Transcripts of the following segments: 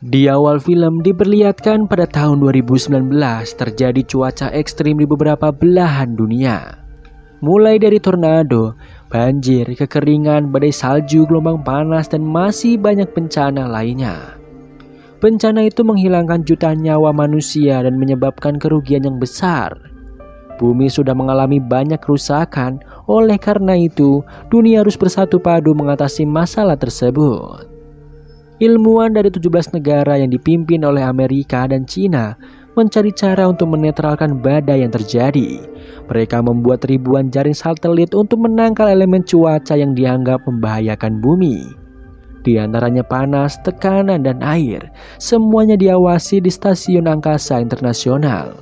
Di awal film diperlihatkan pada tahun 2019 terjadi cuaca ekstrim di beberapa belahan dunia. Mulai dari tornado, banjir, kekeringan, badai salju, gelombang panas, dan masih banyak bencana lainnya. Bencana itu menghilangkan jutaan nyawa manusia dan menyebabkan kerugian yang besar. Bumi sudah mengalami banyak kerusakan, oleh karena itu dunia harus bersatu padu mengatasi masalah tersebut. Ilmuwan dari 17 negara yang dipimpin oleh Amerika dan Cina mencari cara untuk menetralkan badai yang terjadi. Mereka membuat ribuan jaring satelit untuk menangkal elemen cuaca yang dianggap membahayakan bumi. Di antaranya panas, tekanan, dan air. Semuanya diawasi di Stasiun Angkasa Internasional.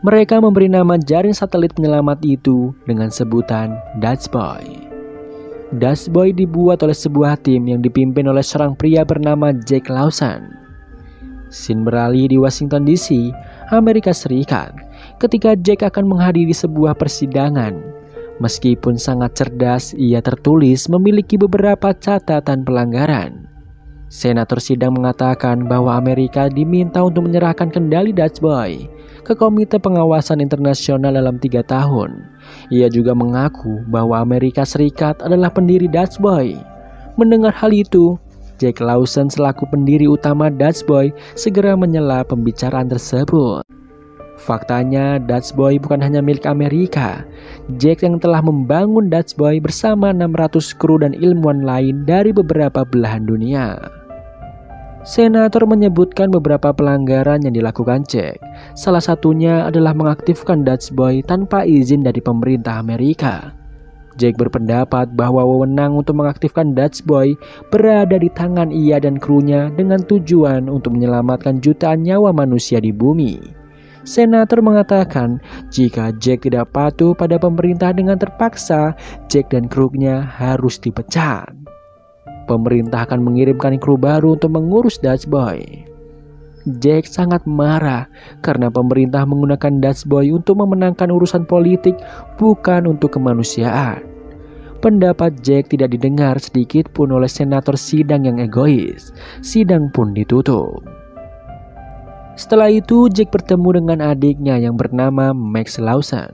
Mereka memberi nama jaring satelit penyelamat itu dengan sebutan Dutch Boy. Dutch Boy dibuat oleh sebuah tim yang dipimpin oleh seorang pria bernama Jack Lawson. Scene beralih di Washington DC, Amerika Serikat, ketika Jack akan menghadiri sebuah persidangan. Meskipun sangat cerdas, ia tertulis memiliki beberapa catatan pelanggaran. Senator sidang mengatakan bahwa Amerika diminta untuk menyerahkan kendali Dutch Boy ke Komite Pengawasan Internasional dalam 3 tahun. Ia juga mengaku bahwa Amerika Serikat adalah pendiri Dutch Boy. Mendengar hal itu, Jack Lawson selaku pendiri utama Dutch Boy segera menyela pembicaraan tersebut. Faktanya, Dutch Boy bukan hanya milik Amerika. Jack yang telah membangun Dutch Boy bersama 600 kru dan ilmuwan lain dari beberapa belahan dunia. Senator menyebutkan beberapa pelanggaran yang dilakukan Jack. Salah satunya adalah mengaktifkan Dutch Boy tanpa izin dari pemerintah Amerika. Jack berpendapat bahwa wewenang untuk mengaktifkan Dutch Boy berada di tangan ia dan krunya dengan tujuan untuk menyelamatkan jutaan nyawa manusia di bumi. Senator mengatakan jika Jack tidak patuh pada pemerintah dengan terpaksa, Jack dan krunya harus dipecat. Pemerintah akan mengirimkan kru baru untuk mengurus Dutch Boy. Jack sangat marah karena pemerintah menggunakan Dutch Boy untuk memenangkan urusan politik, bukan untuk kemanusiaan. Pendapat Jack tidak didengar sedikit pun oleh senator sidang yang egois. Sidang pun ditutup. Setelah itu Jack bertemu dengan adiknya yang bernama Max Lawson.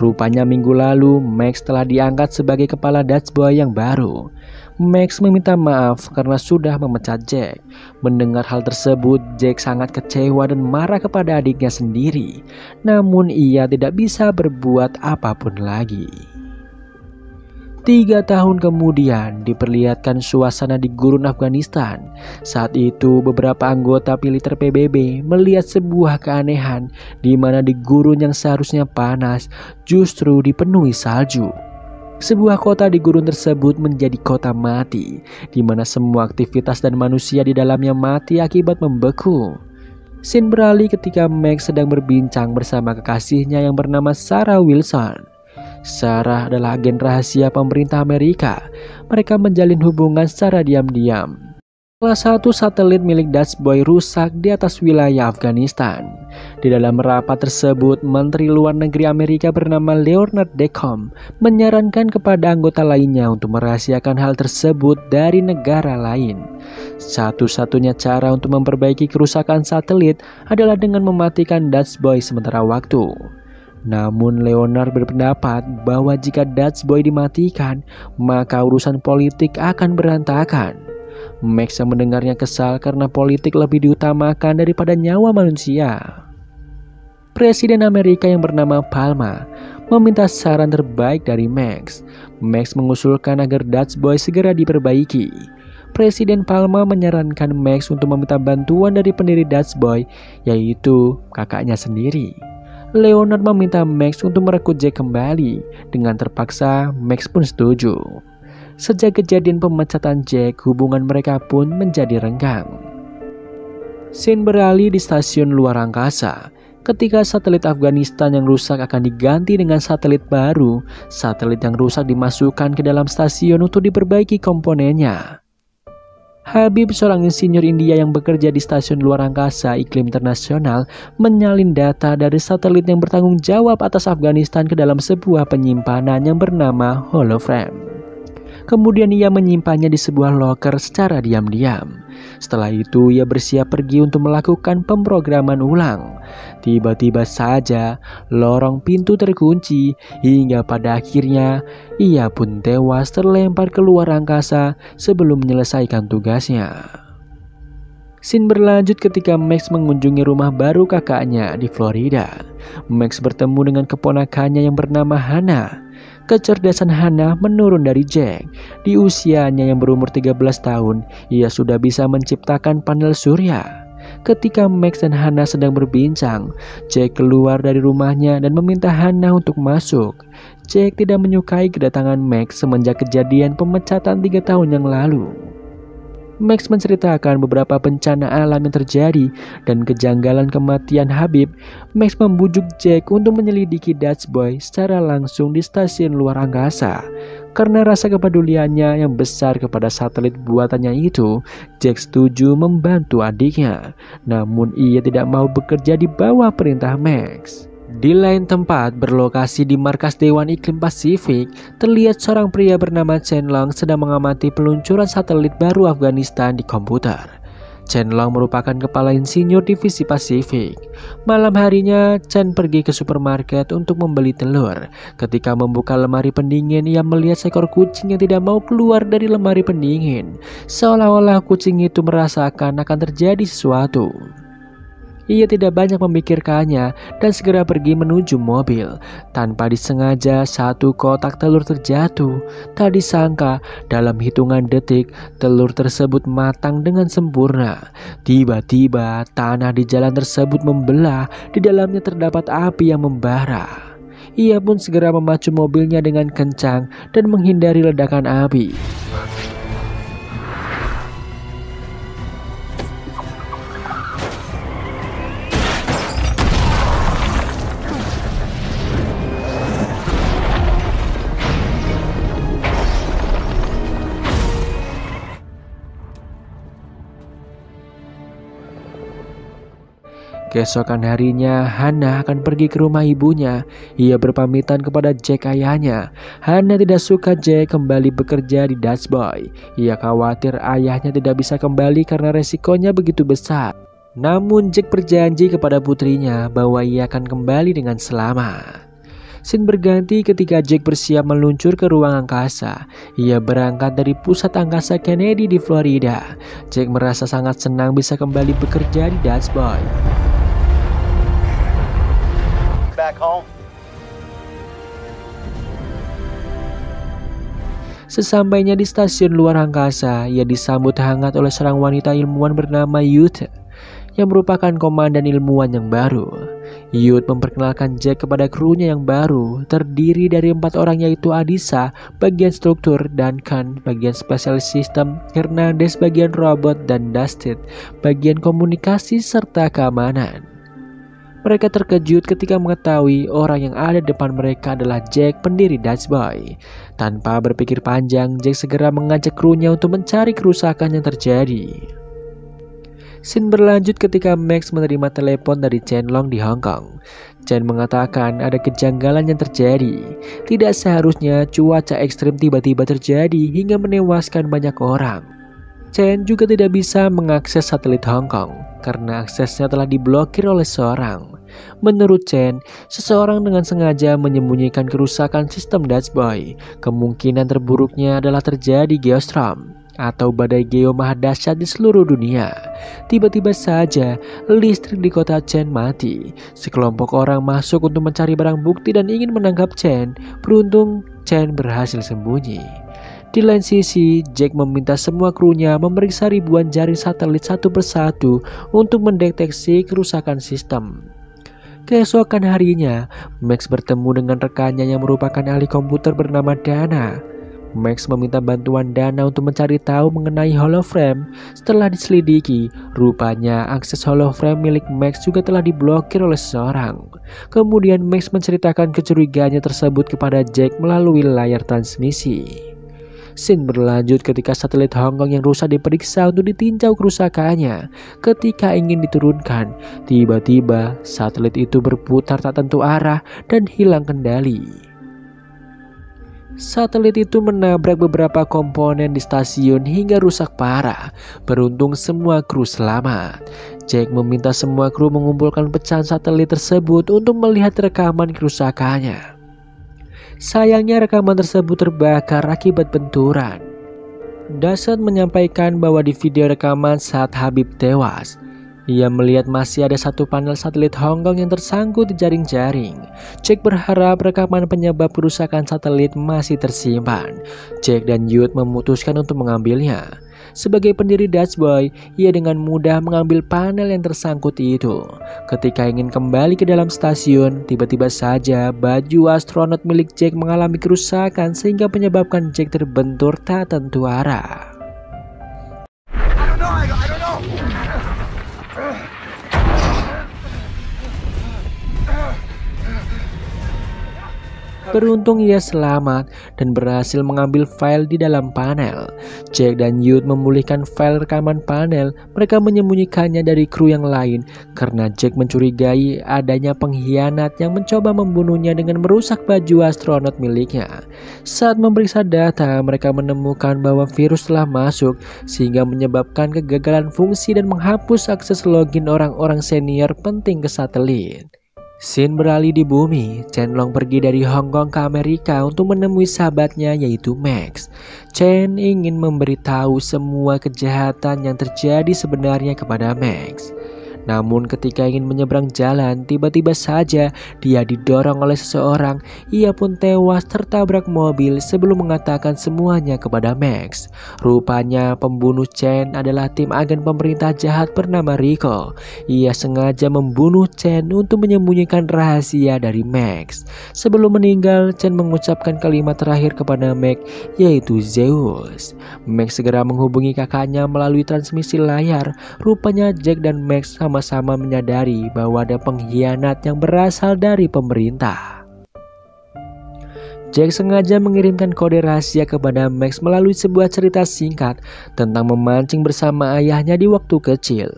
Rupanya minggu lalu Max telah diangkat sebagai kepala Dutch Boy yang baru. Max meminta maaf karena sudah memecat Jack. Mendengar hal tersebut, Jack sangat kecewa dan marah kepada adiknya sendiri. Namun ia tidak bisa berbuat apapun lagi. 3 tahun kemudian diperlihatkan suasana di gurun Afghanistan. Saat itu beberapa anggota militer PBB melihat sebuah keanehan di mana di gurun yang seharusnya panas justru dipenuhi salju. Sebuah kota di gurun tersebut menjadi kota mati, di mana semua aktivitas dan manusia di dalamnya mati akibat membeku. Scene beralih ketika Max sedang berbincang bersama kekasihnya yang bernama Sarah Wilson. Sarah adalah agen rahasia pemerintah Amerika. Mereka menjalin hubungan secara diam-diam. Salah satu satelit milik Dutch Boy rusak di atas wilayah Afghanistan. Di dalam rapat tersebut, Menteri Luar Negeri Amerika bernama Leonard Decom menyarankan kepada anggota lainnya untuk merahasiakan hal tersebut dari negara lain. Satu-satunya cara untuk memperbaiki kerusakan satelit adalah dengan mematikan Dutch Boy sementara waktu. Namun Leonard berpendapat bahwa jika Dutch Boy dimatikan, maka urusan politik akan berantakan. Max yang mendengarnya kesal karena politik lebih diutamakan daripada nyawa manusia. Presiden Amerika yang bernama Palma meminta saran terbaik dari Max. Max mengusulkan agar Dutch Boy segera diperbaiki. Presiden Palma menyarankan Max untuk meminta bantuan dari pendiri Dutch Boy, yaitu kakaknya sendiri. Leonard meminta Max untuk merekrut Jack kembali. Dengan terpaksa, Max pun setuju. Sejak kejadian pemecatan Jack, hubungan mereka pun menjadi renggang. Scene beralih di stasiun luar angkasa. Ketika satelit Afghanistan yang rusak akan diganti dengan satelit baru, satelit yang rusak dimasukkan ke dalam stasiun untuk diperbaiki komponennya. Habib, seorang insinyur India yang bekerja di stasiun luar angkasa iklim internasional, menyalin data dari satelit yang bertanggung jawab atas Afghanistan ke dalam sebuah penyimpanan yang bernama Holoframe. Kemudian ia menyimpannya di sebuah loker secara diam-diam. Setelah itu ia bersiap pergi untuk melakukan pemrograman ulang. Tiba-tiba saja lorong pintu terkunci hingga pada akhirnya ia pun tewas terlempar keluar angkasa sebelum menyelesaikan tugasnya. Scene berlanjut ketika Max mengunjungi rumah baru kakaknya di Florida. Max bertemu dengan keponakannya yang bernama Hannah. Kecerdasan Hannah menurun dari Jack. Di usianya yang berumur 13 tahun, ia sudah bisa menciptakan panel surya. Ketika Max dan Hannah sedang berbincang, Jack keluar dari rumahnya dan meminta Hannah untuk masuk. Jack tidak menyukai kedatangan Max semenjak kejadian pemecatan 3 tahun yang lalu. Max menceritakan beberapa bencana alam yang terjadi dan kejanggalan kematian Habib. Max membujuk Jack untuk menyelidiki Dutch Boy secara langsung di stasiun luar angkasa. Karena rasa kepeduliannya yang besar kepada satelit buatannya itu, Jack setuju membantu adiknya. Namun ia tidak mau bekerja di bawah perintah Max. Di lain tempat, berlokasi di markas Dewan Iklim Pasifik, terlihat seorang pria bernama Chen Long sedang mengamati peluncuran satelit baru Afghanistan di komputer. Chen Long merupakan kepala insinyur divisi Pasifik. Malam harinya, Chen pergi ke supermarket untuk membeli telur. Ketika membuka lemari pendingin, ia melihat seekor kucing yang tidak mau keluar dari lemari pendingin. Seolah-olah kucing itu merasakan akan terjadi sesuatu. Ia tidak banyak memikirkannya dan segera pergi menuju mobil. Tanpa disengaja satu kotak telur terjatuh. Tak disangka dalam hitungan detik telur tersebut matang dengan sempurna. Tiba-tiba tanah di jalan tersebut membelah. Di dalamnya terdapat api yang membara. Ia pun segera memacu mobilnya dengan kencang dan menghindari ledakan api. Keesokan harinya, Hannah akan pergi ke rumah ibunya. Ia berpamitan kepada Jack ayahnya. Hannah tidak suka Jack kembali bekerja di Dutch Boy. Ia khawatir ayahnya tidak bisa kembali karena resikonya begitu besar. Namun Jack berjanji kepada putrinya bahwa ia akan kembali dengan selamat. Scene berganti ketika Jack bersiap meluncur ke ruang angkasa. Ia berangkat dari pusat angkasa Kennedy di Florida. Jack merasa sangat senang bisa kembali bekerja di Dutch Boy. Back home. Sesampainya di stasiun luar angkasa, ia disambut hangat oleh seorang wanita ilmuwan bernama Yute, yang merupakan komandan ilmuwan yang baru. Yute memperkenalkan Jack kepada krunya yang baru, terdiri dari 4 orang yaitu Adisa, bagian struktur, Duncan, bagian spesialis sistem, Hernandez, bagian robot, dan Dustin, bagian komunikasi serta keamanan. Mereka terkejut ketika mengetahui orang yang ada di depan mereka adalah Jack, pendiri Dutch Boy. Tanpa berpikir panjang, Jack segera mengajak krunya untuk mencari kerusakan yang terjadi. Scene berlanjut ketika Max menerima telepon dari Chen Long di Hong Kong. Chen mengatakan ada kejanggalan yang terjadi. Tidak seharusnya cuaca ekstrim tiba-tiba terjadi hingga menewaskan banyak orang. Chen juga tidak bisa mengakses satelit Hong Kong karena aksesnya telah diblokir oleh seorang. Menurut Chen, seseorang dengan sengaja menyembunyikan kerusakan sistem Dutch Boy. Kemungkinan terburuknya adalah terjadi geostorm atau badai geo maha dahsyat di seluruh dunia. Tiba-tiba saja listrik di kota Chen mati. Sekelompok orang masuk untuk mencari barang bukti dan ingin menangkap Chen. Beruntung Chen berhasil sembunyi. Di lain sisi, Jack meminta semua krunya memeriksa ribuan jaring satelit satu persatu untuk mendeteksi kerusakan sistem. Keesokan harinya, Max bertemu dengan rekannya yang merupakan ahli komputer bernama Dana. Max meminta bantuan Dana untuk mencari tahu mengenai holoframe. Setelah diselidiki, rupanya akses holoframe milik Max juga telah diblokir oleh seseorang. Kemudian Max menceritakan kecurigaannya tersebut kepada Jack melalui layar transmisi. Scene berlanjut ketika satelit Hong Kong yang rusak diperiksa untuk ditinjau kerusakannya. Ketika ingin diturunkan, tiba-tiba satelit itu berputar tak tentu arah dan hilang kendali. Satelit itu menabrak beberapa komponen di stasiun hingga rusak parah. Beruntung semua kru selamat. Jack meminta semua kru mengumpulkan pecahan satelit tersebut untuk melihat rekaman kerusakannya. Sayangnya rekaman tersebut terbakar akibat benturan. Dassault menyampaikan bahwa di video rekaman saat Habib tewas, ia melihat masih ada satu panel satelit Hong Kong yang tersangkut di jaring-jaring. Jack berharap rekaman penyebab kerusakan satelit masih tersimpan. Jack dan Youth memutuskan untuk mengambilnya. Sebagai pendiri Dutch Boy, ia dengan mudah mengambil panel yang tersangkut itu. Ketika ingin kembali ke dalam stasiun, tiba-tiba saja baju astronot milik Jack mengalami kerusakan sehingga menyebabkan Jack terbentur tak tentu arah. Beruntung ia selamat dan berhasil mengambil file di dalam panel. Jack dan Youth memulihkan file rekaman panel. Mereka menyembunyikannya dari kru yang lain karena Jack mencurigai adanya pengkhianat yang mencoba membunuhnya dengan merusak baju astronot miliknya. Saat memeriksa data, mereka menemukan bahwa virus telah masuk sehingga menyebabkan kegagalan fungsi dan menghapus akses login orang-orang senior penting ke satelit. Scene beralih di bumi. Chen Long pergi dari Hong Kong ke Amerika untuk menemui sahabatnya yaitu Max. Chen ingin memberitahu semua kejahatan yang terjadi sebenarnya kepada Max. Namun ketika ingin menyeberang jalan, tiba-tiba saja dia didorong oleh seseorang. Ia pun tewas tertabrak mobil sebelum mengatakan semuanya kepada Max. Rupanya pembunuh Chen adalah tim agen pemerintah jahat bernama Rico. Ia sengaja membunuh Chen untuk menyembunyikan rahasia dari Max. Sebelum meninggal, Chen mengucapkan kalimat terakhir kepada Max, yaitu Zeus. Max segera menghubungi kakaknya melalui transmisi layar. Rupanya Jack dan Max sama-sama menyadari bahwa ada pengkhianat yang berasal dari pemerintah. Jack sengaja mengirimkan kode rahasia kepada Max melalui sebuah cerita singkat tentang memancing bersama ayahnya di waktu kecil.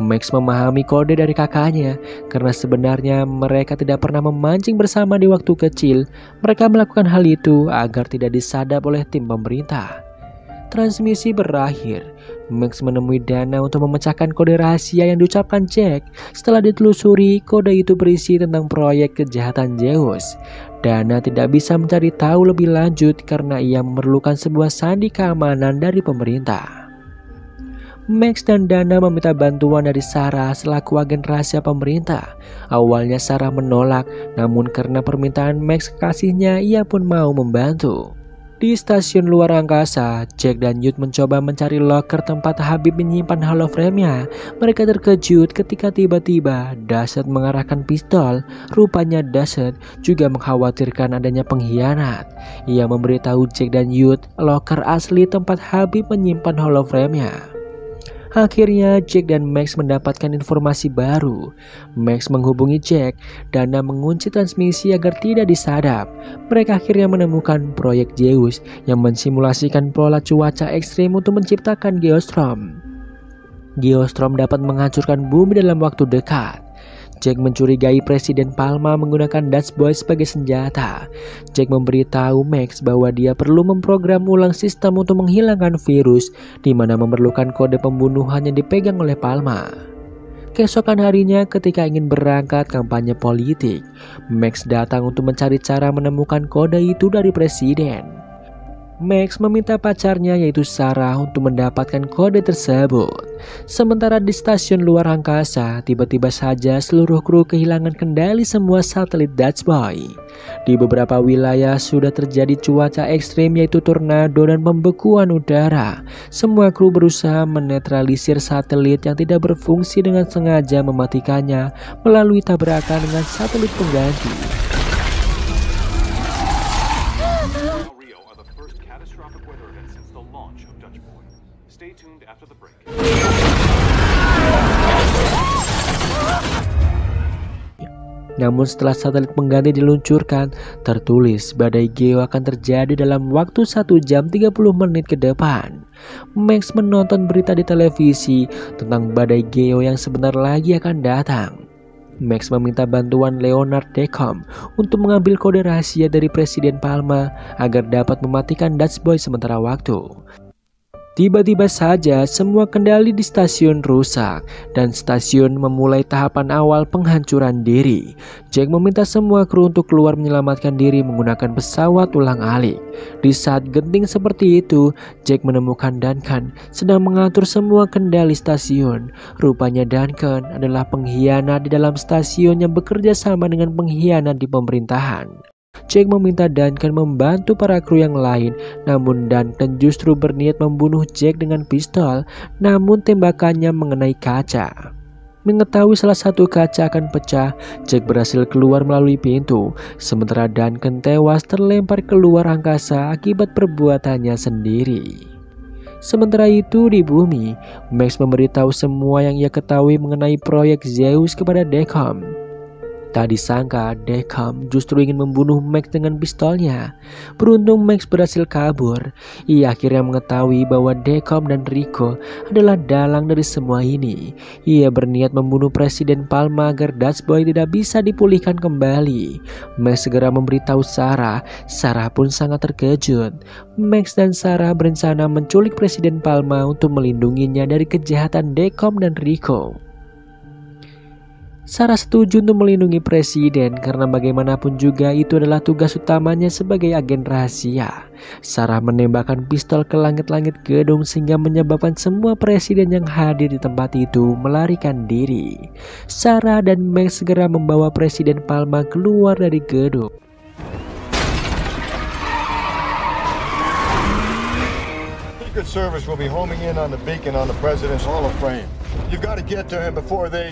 Max memahami kode dari kakaknya karena sebenarnya mereka tidak pernah memancing bersama di waktu kecil. Mereka melakukan hal itu agar tidak disadap oleh tim pemerintah. Transmisi berakhir. Max menemui Dana untuk memecahkan kode rahasia yang diucapkan Jack. Setelah ditelusuri, kode itu berisi tentang proyek kejahatan Zeus. Dana tidak bisa mencari tahu lebih lanjut karena ia memerlukan sebuah sandi keamanan dari pemerintah. Max dan Dana meminta bantuan dari Sarah selaku agen rahasia pemerintah. Awalnya Sarah menolak, namun karena permintaan Max kekasihnya, ia pun mau membantu. Di stasiun luar angkasa, Jack dan Youth mencoba mencari loker tempat Habib menyimpan holoframe-nya. Mereka terkejut ketika tiba-tiba Dassault mengarahkan pistol. Rupanya Dassault juga mengkhawatirkan adanya pengkhianat. Ia memberitahu Jack dan Youth loker asli tempat Habib menyimpan holoframe-nya. Akhirnya Jack dan Max mendapatkan informasi baru. Max menghubungi Jack. Dana mengunci transmisi agar tidak disadap. Mereka akhirnya menemukan proyek Zeus yang mensimulasikan pola cuaca ekstrim untuk menciptakan Geostorm. Geostorm dapat menghancurkan bumi dalam waktu dekat. Jack mencurigai Presiden Palma menggunakan Dutch Boy sebagai senjata. Jack memberitahu Max bahwa dia perlu memprogram ulang sistem untuk menghilangkan virus, di mana memerlukan kode pembunuhan yang dipegang oleh Palma. Keesokan harinya ketika ingin berangkat kampanye politik, Max datang untuk mencari cara menemukan kode itu dari Presiden. Max meminta pacarnya yaitu Sarah untuk mendapatkan kode tersebut. Sementara di stasiun luar angkasa, tiba-tiba saja seluruh kru kehilangan kendali semua satelit Dutch Boy. Di beberapa wilayah sudah terjadi cuaca ekstrim yaitu tornado dan pembekuan udara. Semua kru berusaha menetralisir satelit yang tidak berfungsi dengan sengaja mematikannya melalui tabrakan dengan satelit pengganti. Namun setelah satelit pengganti diluncurkan, tertulis badai geo akan terjadi dalam waktu 1 jam 30 menit ke depan. Max menonton berita di televisi tentang badai geo yang sebentar lagi akan datang. Max meminta bantuan Leonard Decom untuk mengambil kode rahasia dari Presiden Palma agar dapat mematikan Dutch Boy sementara waktu. Tiba-tiba saja semua kendali di stasiun rusak dan stasiun memulai tahapan awal penghancuran diri. Jack meminta semua kru untuk keluar menyelamatkan diri menggunakan pesawat ulang-alik. Di saat genting seperti itu, Jack menemukan Duncan sedang mengatur semua kendali stasiun. Rupanya Duncan adalah pengkhianat di dalam stasiun yang bekerja sama dengan pengkhianat di pemerintahan. Jack meminta Duncan membantu para kru yang lain, namun Duncan justru berniat membunuh Jack dengan pistol, namun tembakannya mengenai kaca. Mengetahui salah satu kaca akan pecah, Jack berhasil keluar melalui pintu, sementara Duncan tewas terlempar keluar angkasa akibat perbuatannya sendiri. Sementara itu di bumi, Max memberitahu semua yang ia ketahui mengenai proyek Zeus kepada Decom. Tak disangka Decom justru ingin membunuh Max dengan pistolnya. Beruntung Max berhasil kabur. Ia akhirnya mengetahui bahwa Decom dan Rico adalah dalang dari semua ini. Ia berniat membunuh Presiden Palma agar Dutch Boy tidak bisa dipulihkan kembali. Max segera memberitahu Sarah. Sarah pun sangat terkejut. Max dan Sarah berencana menculik Presiden Palma untuk melindunginya dari kejahatan Decom dan Rico. Sarah setuju untuk melindungi presiden karena bagaimanapun juga itu adalah tugas utamanya sebagai agen rahasia. Sarah menembakkan pistol ke langit-langit gedung sehingga menyebabkan semua presiden yang hadir di tempat itu melarikan diri. Sarah dan Max segera membawa Presiden Palma keluar dari gedung. Secret Service will be homing in on the beacon on the President's Hall of Fame. You've got to get to him before they...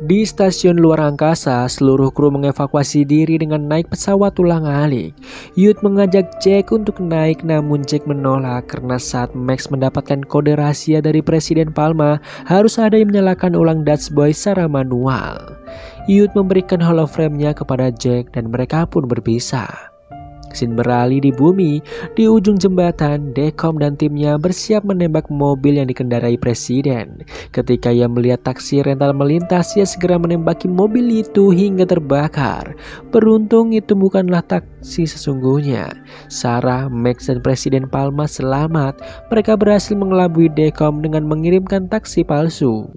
Di stasiun luar angkasa, seluruh kru mengevakuasi diri dengan naik pesawat ulang-alik. Youth mengajak Jack untuk naik, namun Jack menolak karena saat Max mendapatkan kode rahasia dari Presiden Palma, harus ada yang menyalakan ulang Dutch Boy secara manual. Youth memberikan holoframe-nya kepada Jack dan mereka pun berpisah. Scene beralih di bumi. Di ujung jembatan, Decom dan timnya bersiap menembak mobil yang dikendarai presiden. Ketika ia melihat taksi rental melintas, ia segera menembaki mobil itu hingga terbakar. Beruntung itu bukanlah taksi sesungguhnya. Sarah, Max dan Presiden Palma selamat. Mereka berhasil mengelabui Decom dengan mengirimkan taksi palsu.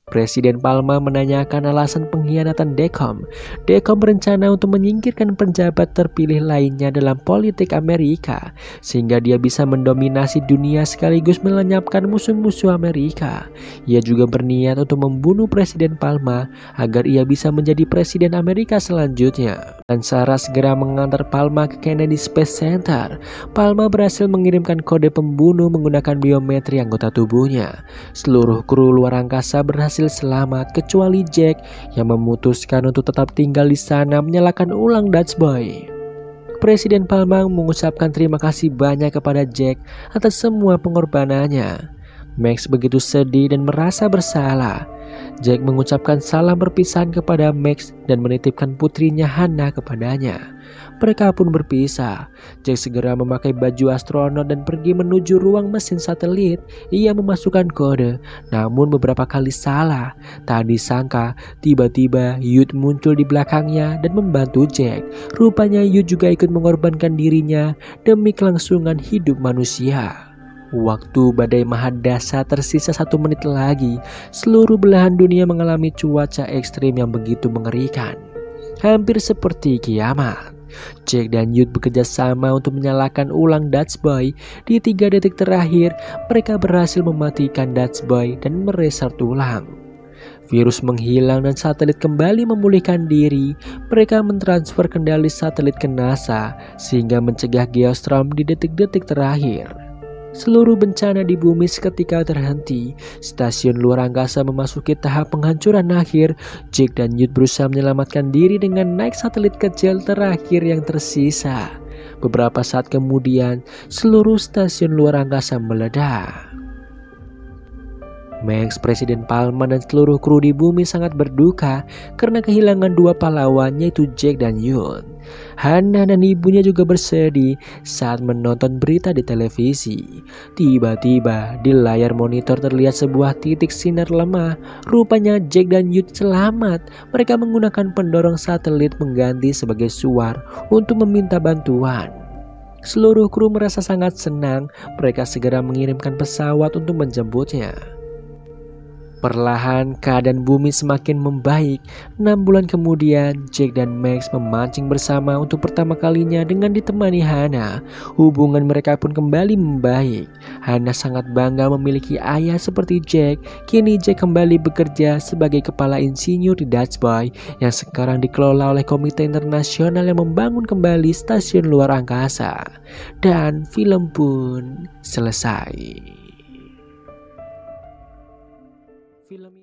Presiden Palma menanyakan alasan pengkhianatan Decom. Decom berencana untuk menyingkirkan penjabat terpilih lainnya dalam politik Amerika, sehingga dia bisa mendominasi dunia sekaligus melenyapkan musuh-musuh Amerika. Ia juga berniat untuk membunuh Presiden Palma agar ia bisa menjadi Presiden Amerika selanjutnya. Dan Sarah segera mengantar Palma ke Kennedy Space Center. Palma berhasil mengirimkan kode pembunuh menggunakan biometri anggota tubuhnya. Seluruh kru luar angkasa berhasil selamat kecuali Jack yang memutuskan untuk tetap tinggal di sana menyalakan ulang Dutch Boy. Presiden Palma mengucapkan terima kasih banyak kepada Jack atas semua pengorbanannya. Max begitu sedih dan merasa bersalah. Jack mengucapkan salam perpisahan kepada Max dan menitipkan putrinya Hannah kepadanya. Mereka pun berpisah. Jack segera memakai baju astronot dan pergi menuju ruang mesin satelit. Ia memasukkan kode, namun beberapa kali salah. Tak disangka, tiba-tiba Youth muncul di belakangnya dan membantu Jack. Rupanya Youth juga ikut mengorbankan dirinya demi kelangsungan hidup manusia. Waktu badai Mahadasa tersisa 1 menit lagi. Seluruh belahan dunia mengalami cuaca ekstrim yang begitu mengerikan, hampir seperti kiamat. Jack dan Youth bekerja sama untuk menyalakan ulang Dutch Boy. Di 3 detik terakhir, mereka berhasil mematikan Dutch Boy dan mereset ulang. Virus menghilang dan satelit kembali memulihkan diri. Mereka mentransfer kendali satelit ke NASA sehingga mencegah Geostorm di detik-detik terakhir. Seluruh bencana di bumi seketika terhenti. Stasiun luar angkasa memasuki tahap penghancuran akhir. Jack dan Youth berusaha menyelamatkan diri dengan naik satelit kecil terakhir yang tersisa. Beberapa saat kemudian, seluruh stasiun luar angkasa meledak. Max, Presiden Palmer, dan seluruh kru di bumi sangat berduka karena kehilangan dua pahlawannya, yaitu Jack dan Yun. Hannah dan ibunya juga bersedih saat menonton berita di televisi. Tiba-tiba di layar monitor terlihat sebuah titik sinar lemah. Rupanya Jack dan Yun selamat. Mereka menggunakan pendorong satelit pengganti sebagai suar untuk meminta bantuan. Seluruh kru merasa sangat senang. Mereka segera mengirimkan pesawat untuk menjemputnya. Perlahan keadaan bumi semakin membaik. 6 bulan kemudian, Jack dan Max memancing bersama untuk pertama kalinya dengan ditemani Hannah. Hubungan mereka pun kembali membaik. Hannah sangat bangga memiliki ayah seperti Jack. Kini Jack kembali bekerja sebagai kepala insinyur di Dutch Boy yang sekarang dikelola oleh komite internasional yang membangun kembali stasiun luar angkasa. Dan film pun selesai. Film